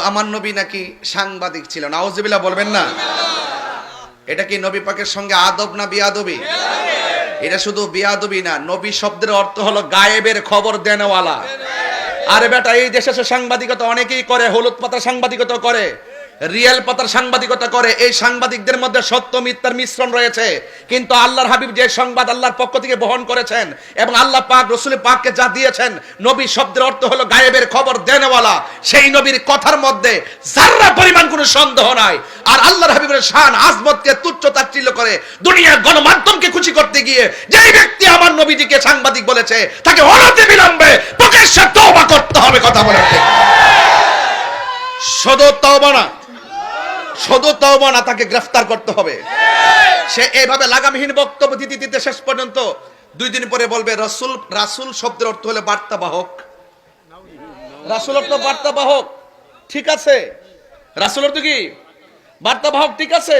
আমার নবী নাকি সাংবাদিক ছিল, নাউজুবিল্লাহ বলবেন না? এটা কি নবী পাকের সঙ্গে আদব না বিয়াদবি? এটা শুধু বিয়াদবি না, নবী শব্দের অর্থ হলো গায়েবের খবর দেনওয়ালা। আরে বেটা, এই দেশে সাংবাদিকতা অনেকেই করে, হলুদ পাতার সাংবাদিকতা করে, রিয়েল পাতার সাংবাদিকতা করে। এই সাংবাদিকদের মধ্যে সত্য মিথ্যার মিশ্রণ রয়েছে, কিন্তু আল্লাহর হাবিব যে সংবাদ আল্লাহর পক্ষ থেকে বহন করেছেন এবং আল্লাহ পাক রাসূল পাককে যা দিয়েছেন, নবী শব্দের অর্থ হলো গায়েবের খবর দেনওয়ালা। সেই নবীর কথার মধ্যে যারা পরিমাণ কোনো সন্দেহ নাই। আর আল্লাহর হাবিবের শান আজমতকে তুচ্ছ তাচ্ছিল্য করে দুনিয়ার গণমাধ্যমকে খুশি করতে গিয়ে যেই ব্যক্তি আমার নবীজিকে সাংবাদিক বলেছে, তাকে অনতি বিলম্বে প্রকাশ্যে তওবা করতে হবে। কথা বলেন ঠিক? শুধু তওবা না, শুধু তওবা না, তাকে গ্রেফতার করতে হবে। সে এইভাবে লাগামহীন বক্তব্য দিতে দিতে শেষ পর্যন্ত 2 দিন পরে বলবে রাসূল। রাসূল শব্দের অর্থ হলো বার্তাবাহক। রাসূল অর্থ বার্তাবাহক, ঠিক আছে? রাসূল অর্থ কি? বার্তাবাহক, ঠিক আছে?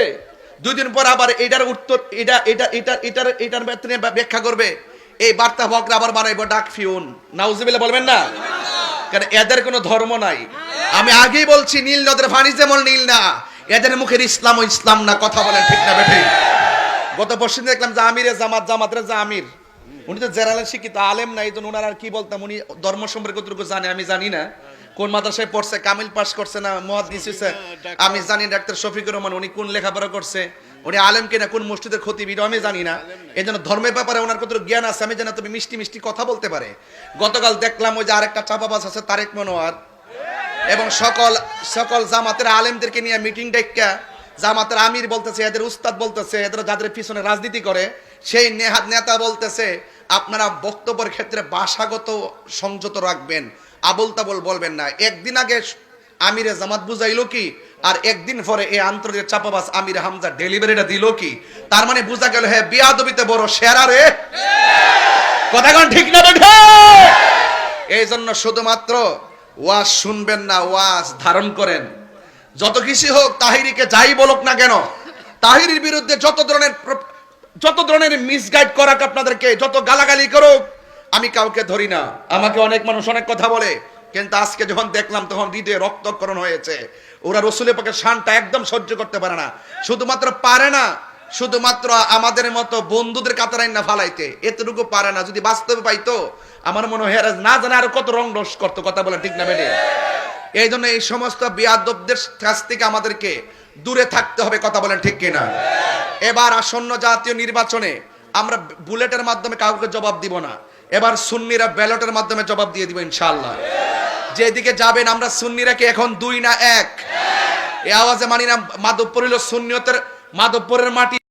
2 দিন পর আবার এটার উত্তর, এটার ব্যাখ্যা করবে। এই বার্তাবাহকরা আবার বানাইবো ডাক ফিউন। নাউজুবিল্লাহ বলবেন না? কারণ এদের কোনো ধর্ম নাই। আমি আগেই বলছি, নীল নদের পানি যেমন নীল না, এদের মুখের ইসলাম ও ইসলাম না। কথা বলেন ঠিক না বেঠিক? গত পরশু দেখলাম যে আমিরে জামাত, জামাতের যে আমির, উনি তো জেনারেল শিক্ষিত আলেম না, এই জন্য ওনার আর কি বলতাম, উনি ধর্ম সম্পর্কে কতটুকু জানে আমি জানি না। কোন মাদ্রাসায় পড়ছে, কামিল পাস করছে না মুহাদ্দিস হইছে আমি জানি। ডাক্তার শফিকুর রহমান উনি কোন লেখাপড়া করছে, উনি আলেম কিনা, কোন মসজিদের খতিব আমি জানি না। এই জন্য ধর্মের ব্যাপারে ওনার কতটুকু জ্ঞান আছে আমি জানি। তুমি মিষ্টি মিষ্টি কথা বলতে পারে। গতকাল দেখলাম ওই যে আরেকটা চাপাবাজ আছে তারেক মনোয়ার, এবং সকল জামাতের আলেমদেরকে নিয়ে মিটিং ডাইকা জামাতের আমির বলতেছে, এদের উস্তাদ বলতেছে, এদের যাদের পিছনে রাজনীতি করে সেই নেতা বলতেছে, আপনারা বক্তব্যের ক্ষেত্রে ভাষাগত সংযত রাখবেন, আবল তাবল বলবেন না। একদিন আগে আমিরে জামাত বুঝাইলো কি, আর একদিন পরে এই আন্তর্জাতিক চাপাবাজ আমির হামজা ডেলিভারিটা দিল কি? তার মানে বোঝা গেল, হ্যাঁ বিয়াদবিতে বড় সেরা রে। কথা কোন ঠিক না বেঠে? এই জন্য শুধুমাত্র ওয়াজ শুনবেন না, ওয়াজ ধারণ করেন। যত কিছু হোক, তাহিরিকে যাই বলুক না কেন, তাহিরির বিরুদ্ধে যত ধরনের মিসগাইড করাক আপনাদেরকে, যত গালাগালি করুক, আমি কাউকে ধরি না। আমাকে অনেক মানুষ অনেক কথা বলে, কিন্তু আজকে যখন দেখলাম তখন হৃদয়ে রক্তক্ষরণ হয়েছে। ওরা রাসূলের পাকের শানটা একদম সহ্য করতে পারে না। শুধুমাত্র পারে না, শুধুমাত্র আমাদের মতো বন্ধুদের কাতারাই না ফালাইতে, এতটুকু পারে না। যদি বাস্তবে পাইতো, আমার মনে হয় না জানে আরো কত রং রস করতো। কথা বলেন ঠিক না বেটে? এই জন্য এই সমস্ত বিয়াদবদের কাছ থেকে আমাদেরকে দূরে থাকতে হবে। কথা বলেন ঠিক কিনা? এবার আসন্ন জাতীয় নির্বাচনে আমরা বুলেটের মাধ্যমে কাউকে জবাব দিব না। এবার সুন্নিরা ব্যালটের মাধ্যমে জবাব দিয়ে দিব ইনশাআল্লাহ। যেদিকে যাবেন, আমরা সুন্নিরা কি এখন 2 না 1? এই আওয়াজে মানি না মাধবপুর হলো সুন্নিয়তের, মাধবপুরের মাটি।